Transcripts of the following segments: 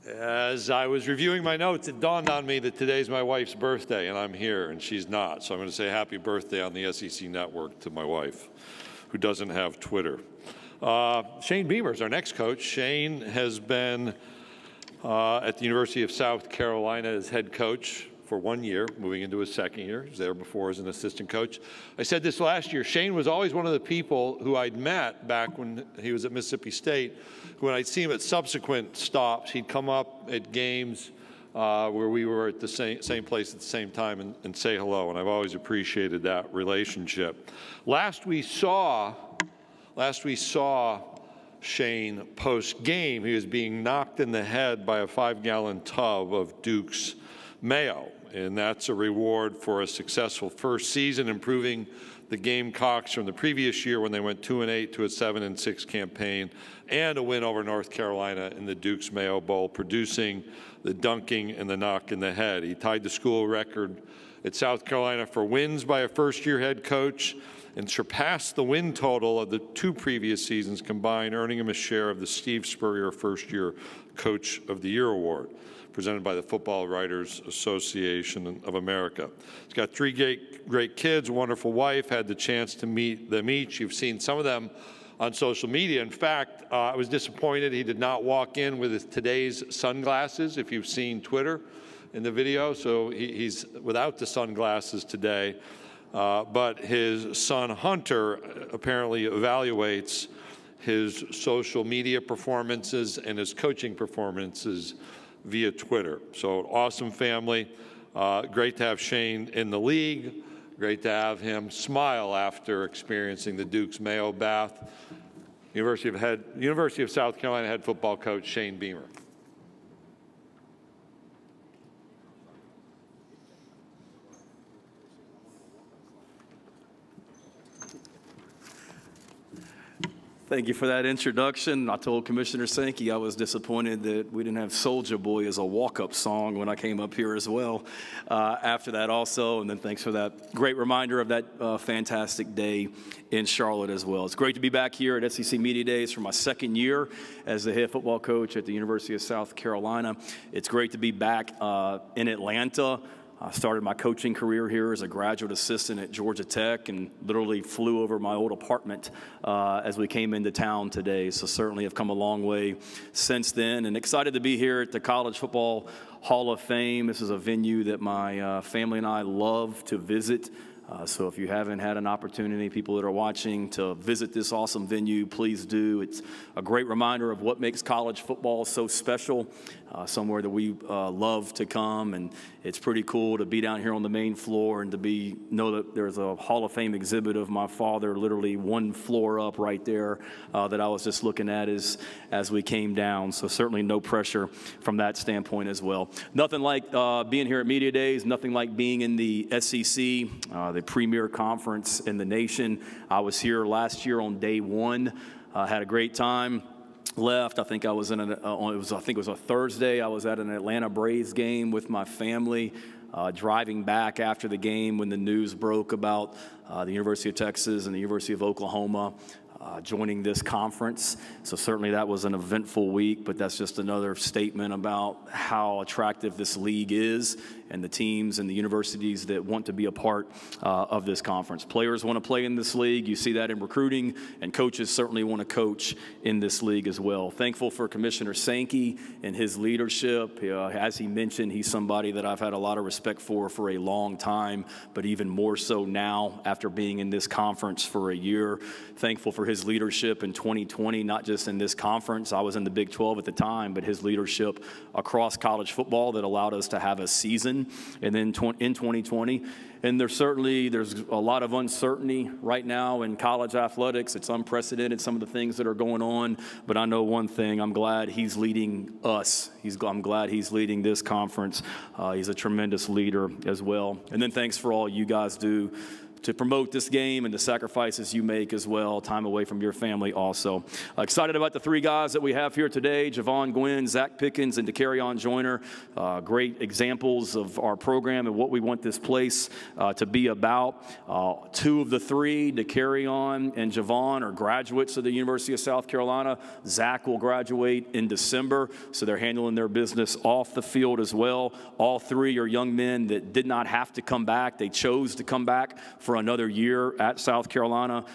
As I was reviewing my notes, it dawned on me that today's my wife's birthday, and I'm here, and she's not. So I'm going to say happy birthday on the SEC Network to my wife, who doesn't have Twitter. Shane Beamer is our next coach. Shane has been at the University of South Carolina as head coach for 1 year, moving into his second year. He was there before as an assistant coach. I said this last year. Shane was always one of the people who I'd met back when he was at Mississippi State. When I'd see him at subsequent stops, he'd come up at games where we were at the same place at the same time and say hello, and I've always appreciated that relationship. Last we saw Shane post-game, he was being knocked in the head by a 5-gallon tub of Duke's mayo, and that's a reward for a successful first season, improving the Gamecocks from the previous year when they went 2-8 to a 7-6 campaign, and a win over North Carolina in the Duke's Mayo Bowl, producing the dunking and the knock in the head. He tied the school record at South Carolina for wins by a first-year head coach and surpassed the win total of the 2 previous seasons combined, earning him a share of the Steve Spurrier First-Year Coach of the Year Award, presented by the Football Writers Association of America. He's got 3 great kids, a wonderful wife, had the chance to meet them each. You've seen some of them on social media. In fact, I was disappointed he did not walk in with his today's sunglasses, if you've seen Twitter in the video. So he's without the sunglasses today. But his son, Hunter, apparently evaluates his social media performances and his coaching performances via Twitter. So awesome family. Great to have Shane in the league. Great to have him smile after experiencing the Duke's Mayo bath. University of South Carolina head football coach Shane Beamer. Thank you for that introduction. I told Commissioner Sankey I was disappointed that we didn't have Soulja Boy as a walk-up song when I came up here as well after that also. And then thanks for that great reminder of that fantastic day in Charlotte as well. It's great to be back here at SEC Media Days for my second year as the head football coach at the University of South Carolina. It's great to be back in Atlanta. I started my coaching career here as a graduate assistant at Georgia Tech and literally flew over my old apartment as we came into town today. So certainly have come a long way since then, and excited to be here at the College Football Hall of Fame. This is a venue that my family and I love to visit. So if you haven't had an opportunity, people that are watching, to visit this awesome venue, please do. It's a great reminder of what makes college football so special, somewhere that we love to come, and it's pretty cool to be down here on the main floor and to know that there's a Hall of Fame exhibit of my father literally 1 floor up right there that I was just looking at as we came down. So certainly no pressure from that standpoint as well. Nothing like being here at Media Days, nothing like being in the SEC, the premier conference in the nation. I was here last year on day 1, had a great time. Left. I think I was I think it was a Thursday. I was at an Atlanta Braves game with my family. Driving back after the game when the news broke about the University of Texas and the University of Oklahoma joining this conference. So certainly that was an eventful week, but that's just another statement about how attractive this league is and the teams and the universities that want to be a part of this conference. Players want to play in this league. You see that in recruiting, and coaches certainly want to coach in this league as well. Thankful for Commissioner Sankey and his leadership. As he mentioned, he's somebody that I've had a lot of respect for a long time, but even more so now after being in this conference for a year. Thankful for his leadership in 2020, not just in this conference. I was in the Big 12 at the time, but his leadership across college football that allowed us to have a season. And then in 2020, and there's a lot of uncertainty right now in college athletics. It's unprecedented, some of the things that are going on. But I know one thing, I'm glad he's leading us. I'm glad he's leading this conference. He's a tremendous leader as well. And then thanks for all you guys do promote this game and the sacrifices you make as well, time away from your family also. Excited about the three guys that we have here today, Javon Gwynn, Zach Pickens, and DeCarrion Joyner. Great examples of our program and what we want this place to be about. Two of the three, DeCarrion and Javon, are graduates of the University of South Carolina. Zach will graduate in December, so they're handling their business off the field as well. All three are young men that did not have to come back. They chose to come back for another year at South Carolina.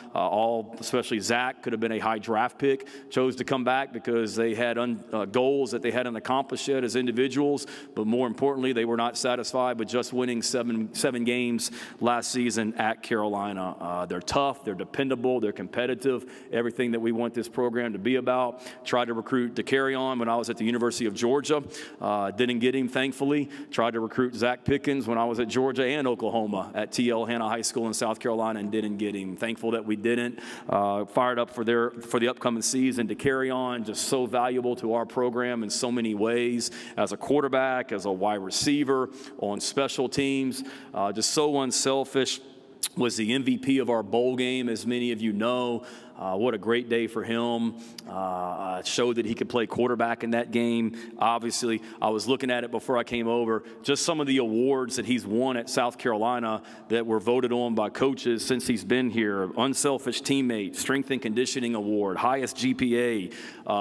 Especially Zach, could have been a high draft pick, chose to come back because they had goals that they hadn't accomplished yet as individuals, but more importantly, they were not satisfied with just winning seven games last season at Carolina. They're tough, they're dependable, they're competitive, everything that we want this program to be about. Tried to recruit DeCarrion when I was at the University of Georgia. Didn't get him, thankfully. Tried to recruit Zach Pickens when I was at Georgia and Oklahoma at T.L. Hanna High School in South Carolina, and didn't get him. Thankful that we didn't. Fired up for the upcoming season. DeCarrion, just so valuable to our program in so many ways, as a quarterback, as a wide receiver, on special teams, just so unselfish. Was the MVP of our bowl game, as many of you know. What a great day for him. Showed that he could play quarterback in that game. Obviously, I was looking at it before I came over. Just some of the awards that he's won at South Carolina that were voted on by coaches since he's been here. Unselfish teammate, Strength and Conditioning Award, highest GPA,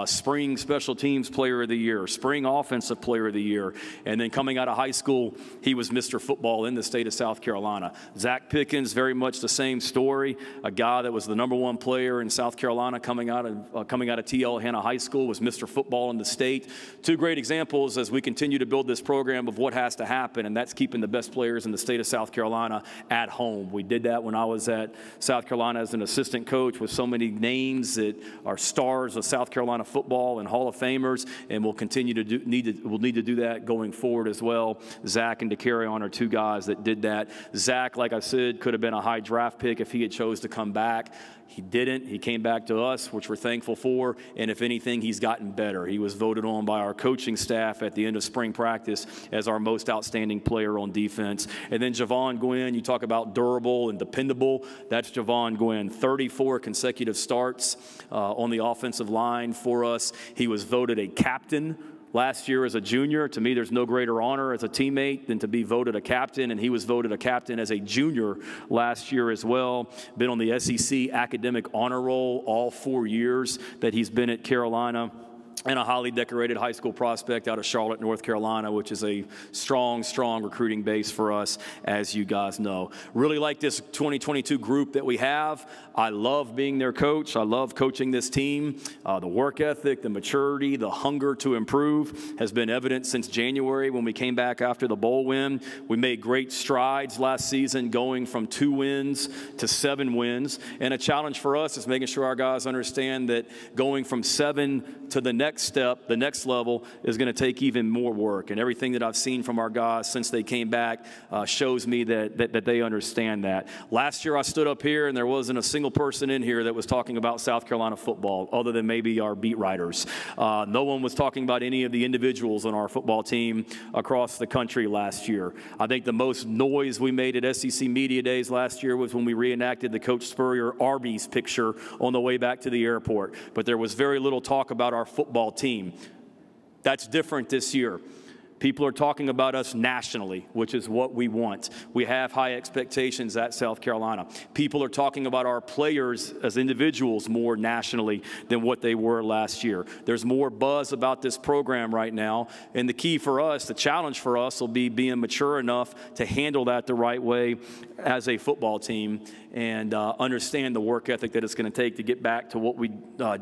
Spring Special Teams Player of the Year, Spring Offensive Player of the Year. And then coming out of high school, he was Mr. Football in the state of South Carolina. Zach Pickens, very much the same story. A guy that was the #1 player in South Carolina coming out of T.L. Hanna High School, was Mr. Football in the state. Two great examples as we continue to build this program of what has to happen, and that's keeping the best players in the state of South Carolina at home. We did that when I was at South Carolina as an assistant coach, with so many names that are stars of South Carolina football and Hall of Famers, and we'll continue to need to do that going forward as well. Zach and DeCarrion are two guys that did that. Zach, like I said, could have been a high draft pick if he had chose to come back. He didn't. He came back to us, which we're thankful for, and if anything, he's gotten better. He was voted on by our coaching staff at the end of spring practice as our most outstanding player on defense. And then Javon Gwynn, you talk about durable and dependable. That's Javon Gwynn, 34 consecutive starts on the offensive line for us. He was voted a captain last year as a junior. To me, there's no greater honor as a teammate than to be voted a captain, and he was voted a captain as a junior last year as well. Been on the SEC Academic Honor Roll all 4 years that he's been at Carolina. And a highly decorated high school prospect out of Charlotte, North Carolina, which is a strong, strong recruiting base for us, as you guys know. Really like this 2022 group that we have. I love being their coach. I love coaching this team. The work ethic, the maturity, the hunger to improve has been evident since January when we came back after the bowl win. We made great strides last season, going from 2 wins to 7 wins. And a challenge for us is making sure our guys understand that going from 7 to the next step, the next level, is going to take even more work. And everything that I've seen from our guys since they came back shows me that they understand that. Last year I stood up here and there wasn't a single person in here that was talking about South Carolina football other than maybe our beat writers. No one was talking about any of the individuals on our football team across the country last year. I think the most noise we made at SEC Media Days last year was when we reenacted the Coach Spurrier Arby's picture on the way back to the airport. But there was very little talk about our football team. That's different this year. People are talking about us nationally, which is what we want. We have high expectations at South Carolina. People are talking about our players as individuals more nationally than what they were last year. There's more buzz about this program right now, and the key for us, the challenge for us, will be being mature enough to handle that the right way as a football team and understand the work ethic that it's going to take to get back to what we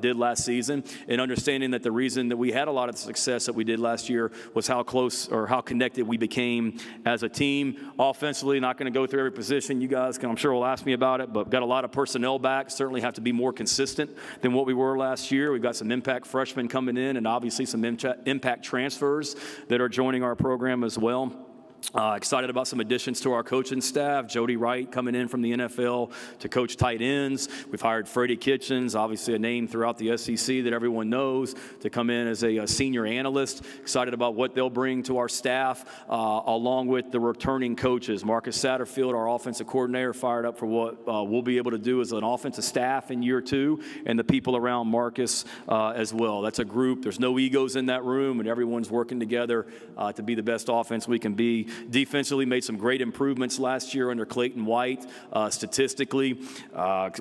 did last season, and understanding that the reason that we had a lot of success that we did last year was how close or how connected we became as a team. Offensively, not going to go through every position. You guys I'm sure will ask me about it, but got a lot of personnel back. Certainly have to be more consistent than what we were last year. We've got some impact freshmen coming in, and obviously some impact transfers that are joining our program as well. Excited about some additions to our coaching staff. Jody Wright coming in from the NFL to coach tight ends. We've hired Freddie Kitchens, obviously a name throughout the SEC that everyone knows, to come in as a senior analyst. Excited about what they'll bring to our staff, along with the returning coaches. Marcus Satterfield, our offensive coordinator, fired up for what we'll be able to do as an offensive staff in year 2, and the people around Marcus as well. That's a group. There's no egos in that room, and everyone's working together to be the best offense we can be. Defensively, made some great improvements last year under Clayton White. Statistically,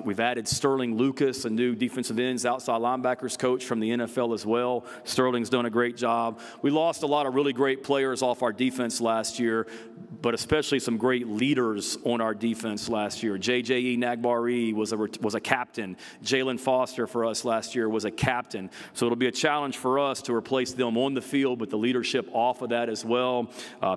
we've added Sterling Lucas, a new defensive ends outside linebackers coach from the NFL as well. Sterling's done a great job. We lost a lot of really great players off our defense last year, but especially some great leaders on our defense last year. J.J.E. Nagbari was a captain. Jalen Foster for us last year was a captain. So it'll be a challenge for us to replace them on the field with the leadership off of that as well.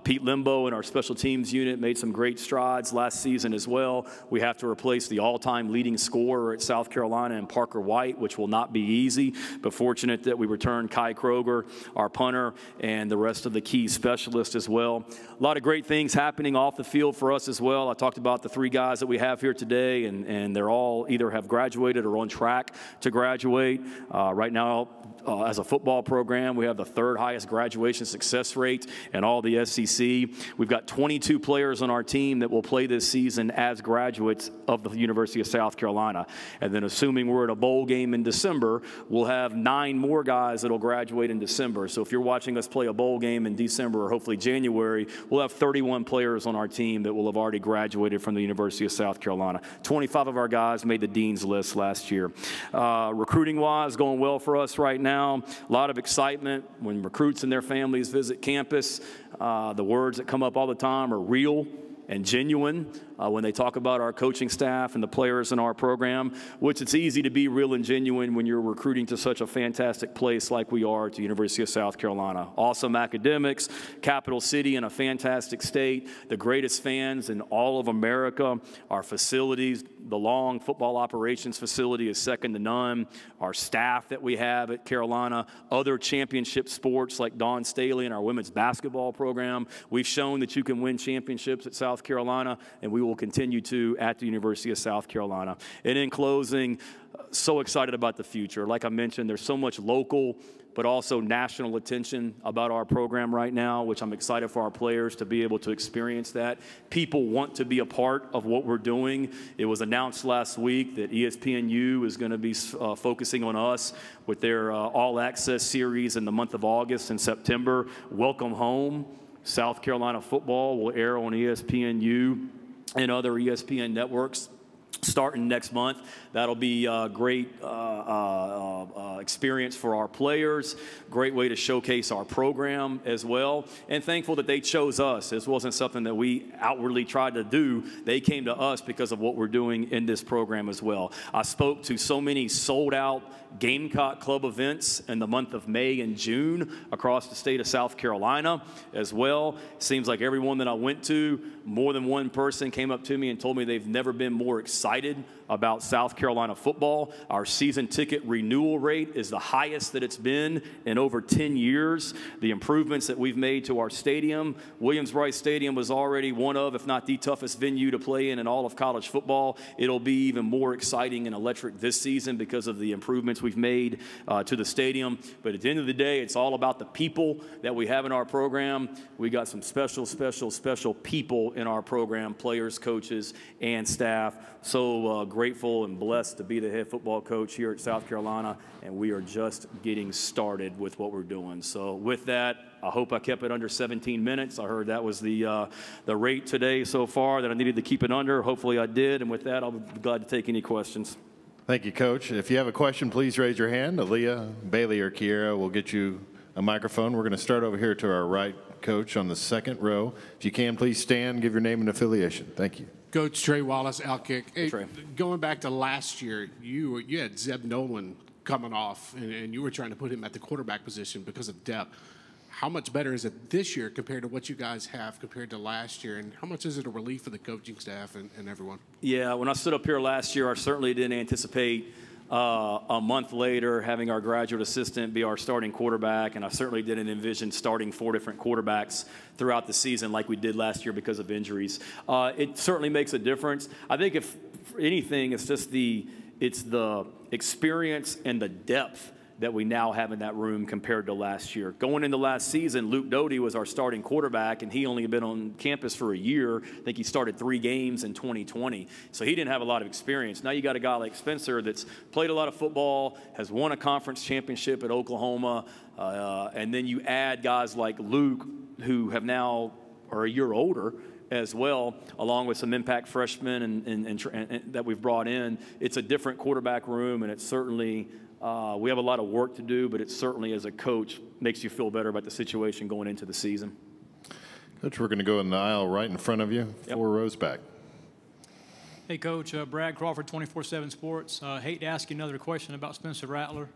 Pete Limbo in our special teams unit made some great strides last season as well. We have to replace the all-time leading scorer at South Carolina and Parker White, which will not be easy, but fortunate that we returned Kai Kroger, our punter, and the rest of the key specialists as well. A lot of great things happening off the field for us as well. I talked about the 3 guys that we have here today, and they're all either have graduated or on track to graduate. Right now, as a football program, we have the 3rd highest graduation success rate in all the SEC. We've got 22 players on our team that will play this season as graduates of the University of South Carolina. And then assuming we're at a bowl game in December, we'll have 9 more guys that will graduate in December. So if you're watching us play a bowl game in December or hopefully January, we'll have 31 players on our team that will have already graduated from the University of South Carolina. 25 of our guys made the dean's list last year. Recruiting-wise, going well for us right now. A lot of excitement when recruits and their families visit campus. The words that come up all the time are real and genuine when they talk about our coaching staff and the players in our program, which it's easy to be real and genuine when you're recruiting to such a fantastic place like we are at the University of South Carolina. Awesome academics, capital city in a fantastic state, the greatest fans in all of America. Our facilities, the Long football operations facility is second to none. Our staff that we have at Carolina, other championship sports like Dawn Staley and our women's basketball program. We've shown that you can win championships at South Carolina, and we will continue to at the University of South Carolina. And in closing, so excited about the future. Like I mentioned, there's so much local but also national attention about our program right now, which I'm excited for our players to be able to experience that. People want to be a part of what we're doing. It was announced last week that ESPNU is going to be focusing on us with their All Access series in the month of August and September. Welcome home. South Carolina football will air on ESPNU and other ESPN networks starting next month. That'll be a great experience for our players, great way to showcase our program as well, and thankful that they chose us. This wasn't something that we outwardly tried to do. They came to us because of what we're doing in this program as well. I spoke to so many sold-out Gamecock Club events in the month of May and June across the state of South Carolina as well. Seems like everyone that I went to, more than one person came up to me and told me they've never been more excited about South Carolina football. Our season ticket renewal rate is the highest that it's been in over 10 years. The improvements that we've made to our stadium, Williams-Brice Stadium was already one of, if not the toughest venue to play in all of college football. It'll be even more exciting and electric this season because of the improvements we've made to the stadium. But at the end of the day, it's all about the people that we have in our program. We got some special people in our program, players, coaches, and staff. So grateful and blessed to be the head football coach here at South Carolina, and we are just getting started with what we're doing. So with that, I hope I kept it under 17 minutes. I heard that was the rate today so far that I needed to keep it under. Hopefully I did, and with that, I'll be glad to take any questions. Thank you, Coach. If you have a question, please raise your hand. Aaliyah, Bailey, or Kiera will get you a microphone. We're going to start over here to our right, Coach, on the second row. If you can, please stand, give your name and affiliation. Thank you. Coach Trey Wallace, Outkick. Hey, Trey. Going back to last year, you had Zeb Nolan coming off, and you were trying to put him at the quarterback position because of depth. How much better is it this year compared to what you guys have compared to last year, and how much is it a relief for the coaching staff and everyone? Yeah, when I stood up here last year, I certainly didn't anticipate a month later, having our graduate assistant be our starting quarterback, and I certainly didn't envision starting 4 different quarterbacks throughout the season like we did last year because of injuries. It certainly makes a difference. I think if anything, it's just the experience and the depth that we now have in that room compared to last year. Going into last season, Luke Doty was our starting quarterback, and he only had been on campus for a year. I think he started 3 games in 2020, so he didn't have a lot of experience. Now you got a guy like Spencer that's played a lot of football, has won a conference championship at Oklahoma, and then you add guys like Luke who have now are a year older as well, along with some impact freshmen and that we've brought in. It's a different quarterback room, and it's certainly we have a lot of work to do, but it certainly, as a coach, makes you feel better about the situation going into the season. Coach, we're going to go in the aisle right in front of you, 4 rows back. Hey, Coach. Brad Crawford, 24/7 Sports. Hate to ask you another question about Spencer Rattler,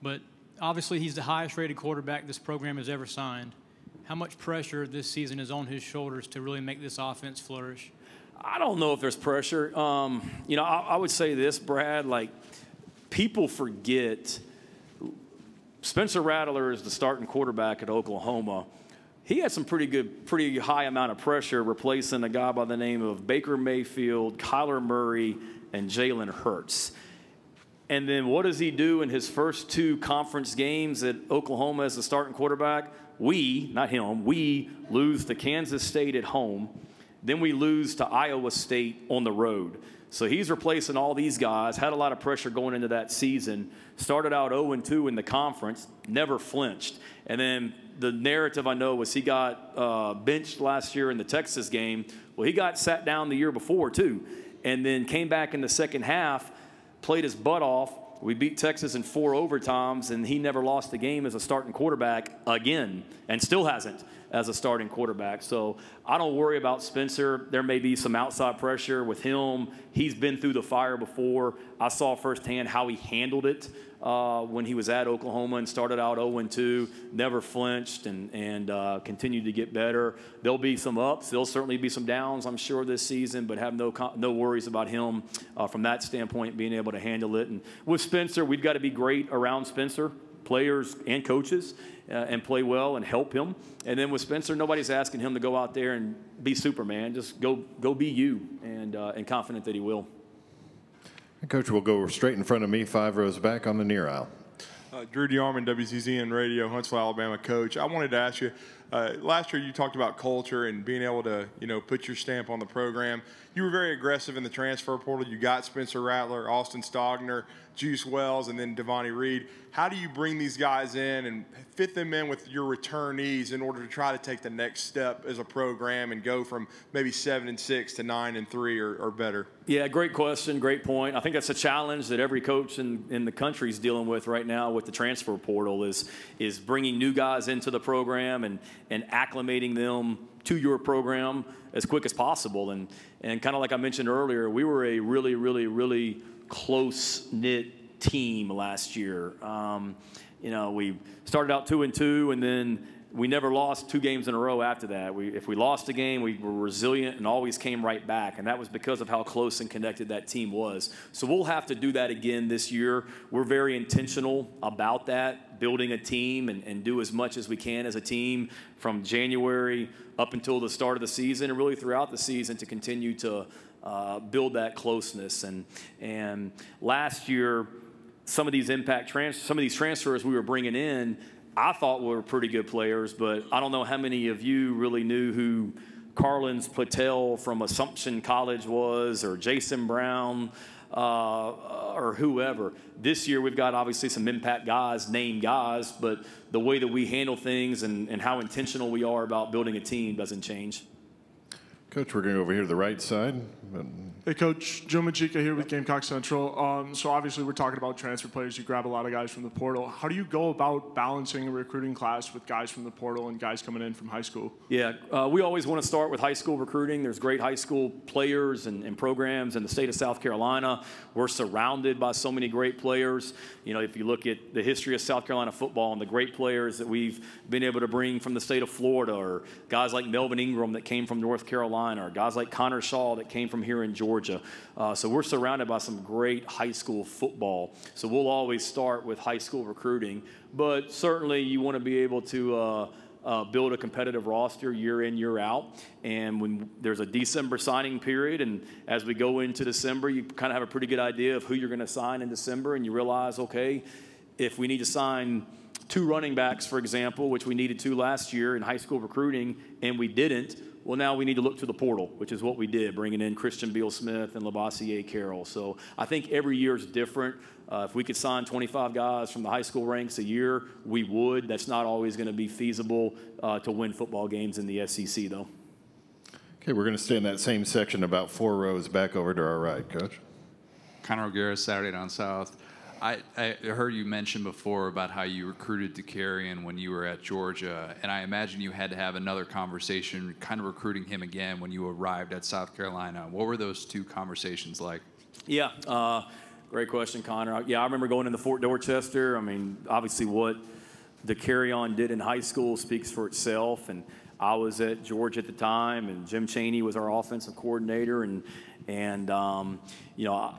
but obviously he's the highest-rated quarterback this program has ever signed. How much pressure this season is on his shoulders to really make this offense flourish? I don't know if there's pressure. You know, I would say this, Brad, like, people forget Spencer Rattler is the starting quarterback at Oklahoma. He had some pretty high amount of pressure replacing a guy by the name of Baker Mayfield, Kyler Murray, and Jalen Hurts. And then what does he do in his first 2 conference games at Oklahoma as the starting quarterback? We, not him, we lose to Kansas State at home. Then we lose to Iowa State on the road. So he's replacing all these guys, had a lot of pressure going into that season, started out 0-2 in the conference, never flinched. And then the narrative I know was he got benched last year in the Texas game. Well, he got sat down the year before too, and then came back in the second half, played his butt off. We beat Texas in 4 overtimes, and he never lost the game as a starting quarterback again, and still hasn't as a starting quarterback. So I don't worry about Spencer. There may be some outside pressure with him. He's been through the fire before. I saw firsthand how he handled it when he was at Oklahoma and started out 0-2, never flinched, and continued to get better. There'll be some ups. There'll certainly be some downs, I'm sure, this season, but have no worries about him from that standpoint, being able to handle it. And with Spencer, we've got to be great around Spencer, players and coaches, and play well and help him. And then with Spencer, nobody's asking him to go out there and be Superman. Just go be you, and confident that he will. Coach, we'll go straight in front of me, 5 rows back on the near aisle. Drew DeArmond, WCZN Radio, Huntsville, Alabama. Coach, I wanted to ask you, last year you talked about culture and being able to, put your stamp on the program. You were very aggressive in the transfer portal. You got Spencer Rattler, Austin Stogner, Juice Wells, and then Devontae Reed. How do you bring these guys in and fit them in with your returnees in order to try to take the next step as a program and go from maybe 7-6 to 9-3 or better? Yeah, great question, great point. I think that's a challenge that every coach in the country is dealing with right now with the transfer portal is bringing new guys into the program and acclimating them to your program as quick as possible. And kind of like I mentioned earlier, we were a really, really, really close-knit team last year. We started out 2-2, and then we never lost 2 games in a row after that. If we lost a game, we were resilient and always came right back, and that was because of how close and connected that team was. So we'll have to do that again this year. We're very intentional about that, building a team and do as much as we can as a team from January up until the start of the season and really throughout the season to continue to build that closeness. And last year, some of these transfers we were bringing in, I thought were pretty good players, but I don't know how many of you really knew who Carlins Patel from Assumption College was, or Jason Brown, or whoever. This year we've got obviously some impact guys, named guys, but the way that we handle things and how intentional we are about building a team doesn't change. Coach, we're going to go over here to the right side. Hey, Coach. Joe Majika here with Gamecock Central. So obviously we're talking about transfer players. You grab a lot of guys from the portal. How do you go about balancing a recruiting class with guys from the portal and guys coming in from high school? Yeah, we always want to start with high school recruiting. There's great high school players and programs in the state of South Carolina. We're surrounded by so many great players. If you look at the history of South Carolina football and the great players that we've been able to bring from the state of Florida, or guys like Melvin Ingram that came from North Carolina, Carolina, or guys like Connor Shaw that came from here in Georgia. So we're surrounded by some great high school football. So we'll always start with high school recruiting, but certainly you want to be able to build a competitive roster year in, year out. And when there's a December signing period, and as we go into December, you kind of have a pretty good idea of who you're going to sign in December, and you realize, okay, if we need to sign 2 running backs, for example, which we needed to last year in high school recruiting, and we didn't, well, now we need to look to the portal, which is what we did, bringing in Christian Beal-Smith and Lavoisier Carroll. So I think every year is different. If we could sign 25 guys from the high school ranks a year, we would. That's not always going to be feasible to win football games in the SEC, though. Okay, we're going to stay in that same section about 4 rows back over to our right, Coach. Connor O'Gara, Saturday Down South. I heard you mention before about how you recruited DeCarrion when you were at Georgia, and I imagine you had to have another conversation kind of recruiting him again when you arrived at South Carolina. What were those 2 conversations like? Yeah, great question, Connor. Yeah, I remember going into Fort Dorchester. I mean, obviously what DeCarrion did in high school speaks for itself, and I was at Georgia at the time, and Jim Chaney was our offensive coordinator, and you know,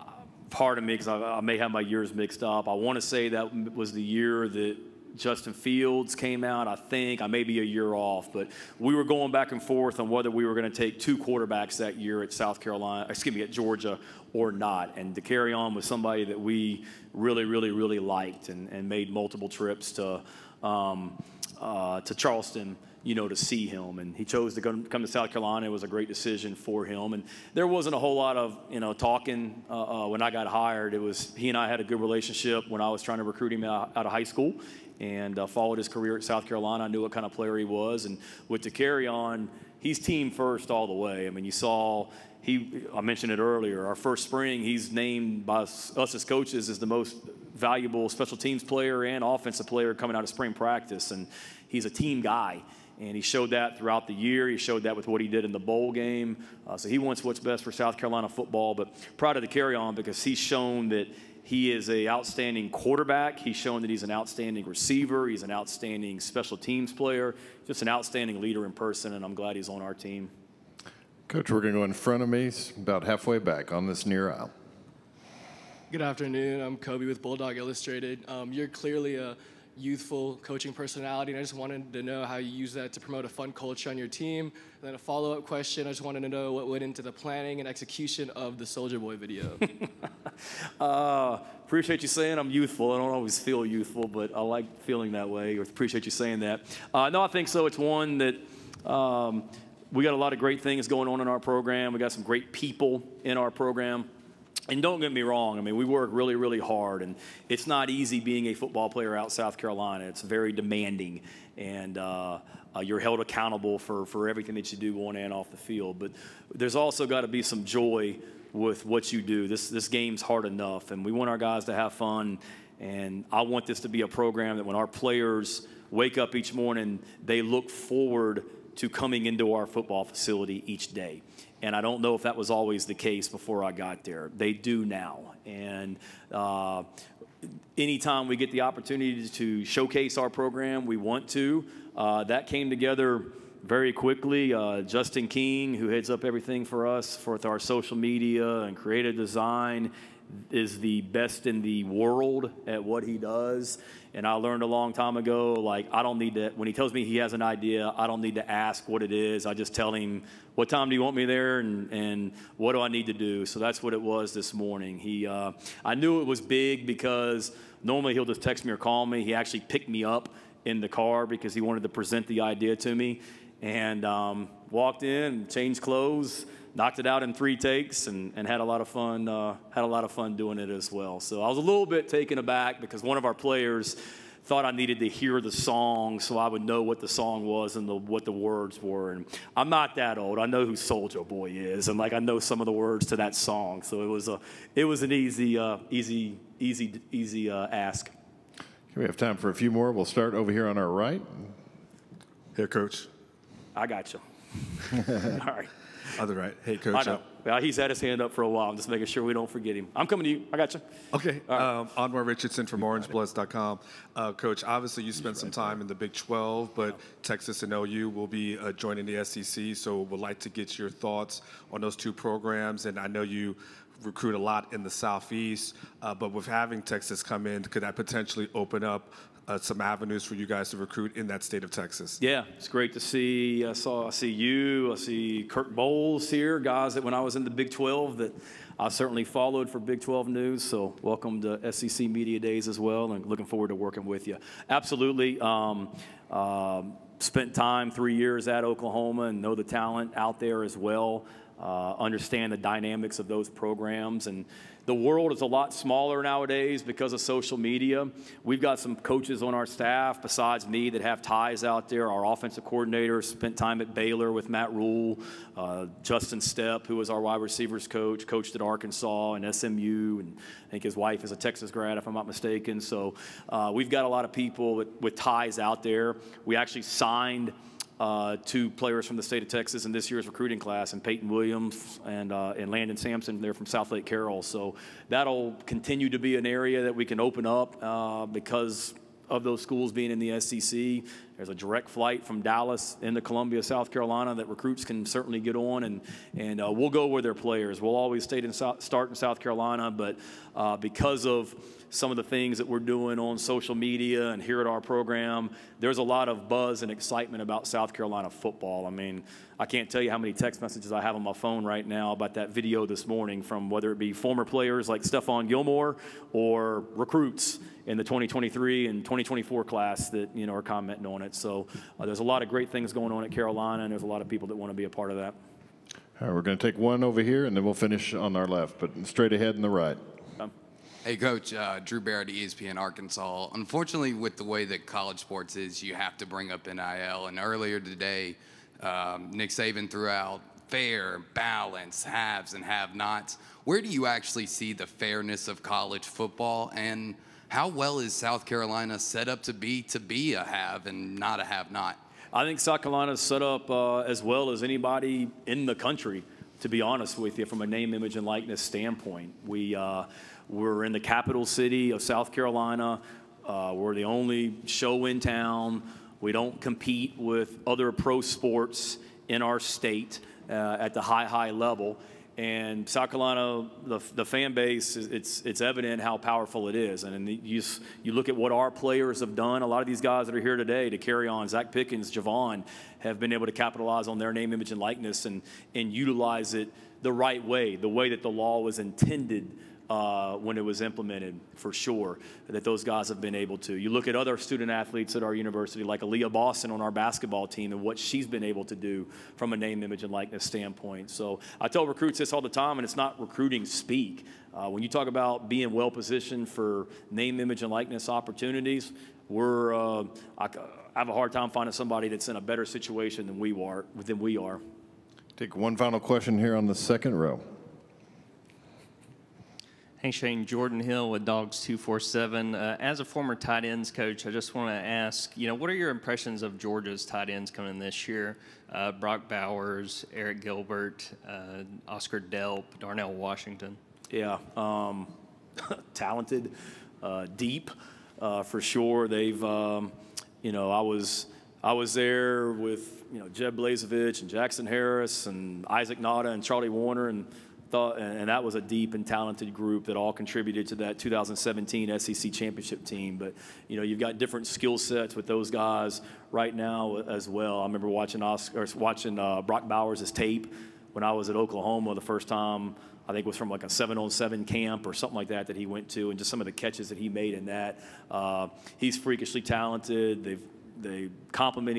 part of me, because I may have my years mixed up, I want to say that was the year that Justin Fields came out, I think. I may be a year off, but we were going back and forth on whether we were going to take 2 quarterbacks that year at at Georgia or not. And DeCarrion was somebody that we really liked, and made multiple trips to Charleston, you know, to see him. And he chose to come to South Carolina. It was a great decision for him. And there wasn't a whole lot of, you know, talking when I got hired. It was, he and I had a good relationship when I was trying to recruit him out of high school, and followed his career at South Carolina. I knew what kind of player he was. And with DeCarrion, he's team first all the way. I mean, you saw, I mentioned it earlier, our first spring, he's named by us as coaches as the most valuable special teams player and offensive player coming out of spring practice. And he's a team guy. And he showed that throughout the year. He showed that with what he did in the bowl game. So he wants what's best for South Carolina football. But proud of DeCarrion because he's shown that he is an outstanding quarterback. He's shown that he's an outstanding receiver. He's an outstanding special teams player. Just an outstanding leader in person, and I'm glad he's on our team. Coach, we're going to go in front of me, about halfway back on this near aisle. Good afternoon. I'm Kobe with Bulldog Illustrated. You're clearly a youthful coaching personality, and I just wanted to know how you use that to promote a fun culture on your team. And then a follow-up question, I just wanted to know what went into the planning and execution of the Soulja Boy video. Appreciate you saying I'm youthful. I don't always feel youthful, but I like feeling that way. Appreciate you saying that. No, I think so. It's one that we got a lot of great things going on in our program. We got some great people in our program. And don't get me wrong, I mean, we work really hard, and it's not easy being a football player out South Carolina. It's very demanding, and you're held accountable for everything that you do on and off the field. But there's also got to be some joy with what you do. This game's hard enough, and we want our guys to have fun, and I want this to be a program that when our players wake up each morning, they look forward to coming into our football facility each day. And I don't know if that was always the case before I got there. They do now. And anytime we get the opportunity to showcase our program, we want to. That came together very quickly. Justin King, who heads up everything for us for our social media and creative design, is the best in the world at what he does. And I learned a long time ago, like, I don't need to, when he tells me he has an idea, I don't need to ask what it is. I just tell him, what time do you want me there, and what do I need to do? So that's what it was this morning. I knew it was big because normally he'll just text me or call me. He actually picked me up in the car because he wanted to present the idea to me. And walked in, changed clothes, knocked it out in 3 takes, and had a lot of fun. Had a lot of fun doing it as well. So I was a little bit taken aback because one of our players thought I needed to hear the song so I would know what the song was and what the words were. And I'm not that old. I know who Soulja Boy is, and like I know some of the words to that song. So it was an easy ask. We have time for a few more. We'll start over here on our right. Here, Coach. I got you. All right. Other right. Hey, I Coach. know. Well, he's had his hand up for a while. I'm just making sure we don't forget him. I'm coming to you. I got you. Okay. Anwar Richardson from OrangeBloods.com. Coach, obviously you spent some time in the Big 12, but Texas and OU will be joining the SEC, so would like to get your thoughts on those two programs. And I know you recruit a lot in the Southeast, but with having Texas come in, could that potentially open up some avenues for you guys to recruit in that state of Texas? Yeah, it's great to see. I see you. I see Kirk Bowles here, guys that when I was in the Big 12 that I certainly followed for Big 12 news. So welcome to SEC Media Days as well, and looking forward to working with you. Absolutely. Spent time 3 years at Oklahoma and know the talent out there as well. Understand the dynamics of those programs. And the world is a lot smaller nowadays because of social media. We've got some coaches on our staff besides me that have ties out there. Our offensive coordinator spent time at Baylor with Matt Rule. Justin Stepp, who was our wide receivers coach, coached at Arkansas and SMU, and I think his wife is a Texas grad, if I'm not mistaken. So we've got a lot of people with ties out there. We actually signed 2 players from the state of Texas in this year's recruiting class, and Peyton Williams and Landon Sampson. They're from South Lake Carroll. So that'll continue to be an area that we can open up because of those schools being in the SEC. There's a direct flight from Dallas into Columbia, South Carolina that recruits can certainly get on, and we'll go where they're players. We'll always start in South Carolina, but because of some of the things that we're doing on social media and here at our program, there's a lot of buzz and excitement about South Carolina football. I mean, I can't tell you how many text messages I have on my phone right now about that video this morning from whether it be former players like Stephon Gilmore or recruits in the 2023 and 2024 class that, you know, are commenting on it. So there's a lot of great things going on at Carolina, and there's a lot of people that want to be a part of that. All right, we're going to take one over here, and then we'll finish on our left, but straight ahead and the right. Hey, Coach, Drew Barrett, ESPN Arkansas. Unfortunately, with the way that college sports is, you have to bring up NIL. And earlier today, Nick Saban threw out fair, balance, haves and have-nots. Where do you actually see the fairness of college football, and how well is South Carolina set up to be a have and not a have-not? I think South Carolina's set up as well as anybody in the country, to be honest with you, from a name, image, and likeness standpoint. We're in the capital city of South Carolina. We're the only show in town. We don't compete with other pro sports in our state at the high level. And South Carolina, the fan base, it's evident how powerful it is. And you look at what our players have done. A lot of these guys that are here today to carry on, Zach Pickens, Javon, have been able to capitalize on their name, image, and likeness and utilize it the right way, the way that the law was intended when it was implemented, for sure, that those guys have been able to. You look at other student athletes at our university, like Aaliyah Boston on our basketball team, and what she's been able to do from a name, image, and likeness standpoint. So I tell recruits this all the time, and it's not recruiting speak. When you talk about being well-positioned for name, image, and likeness opportunities, I have a hard time finding somebody that's in a better situation than we are. Take one final question here on the second row. Hey, Shane, Jordan Hill with Dogs 247. As a former tight ends coach, I just want to ask, what are your impressions of Georgia's tight ends coming in this year? Brock Bowers, Eric Gilbert, Oscar Delp, Darnell Washington. Yeah, talented, deep, for sure. They've, I was there with, Jeb Blazevich and Jackson Harris and Isaac Nada and Charlie Warner, and that was a deep and talented group that all contributed to that 2017 SEC championship team. But, you've got different skill sets with those guys right now as well. I remember watching Brock Bowers' tape when I was at Oklahoma the first time. I think it was from like a 7-on-7 camp or something like that he went to, and just some of the catches that he made in that. He's freakishly talented. They complement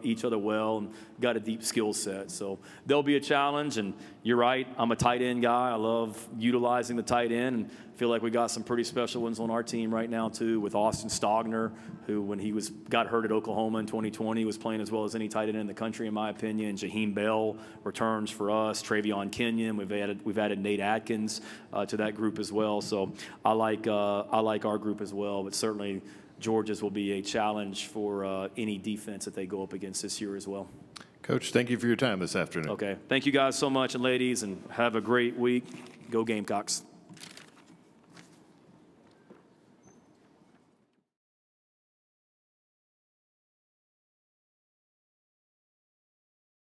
each other well and got a deep skill set. So there'll be a challenge, and you're right, I'm a tight end guy. I love utilizing the tight end, and feel like we got some pretty special ones on our team right now too, with Austin Stogner, who when he got hurt at Oklahoma in 2020 was playing as well as any tight end in the country in my opinion. Jaheim Bell returns for us. Travion Kenyon, we've added Nate Atkins to that group as well. So I like our group as well, but certainly Georgia's will be a challenge for any defense that they go up against this year as well. Coach, thank you for your time this afternoon. Okay. Thank you guys so much, and ladies, and have a great week. Go Gamecocks.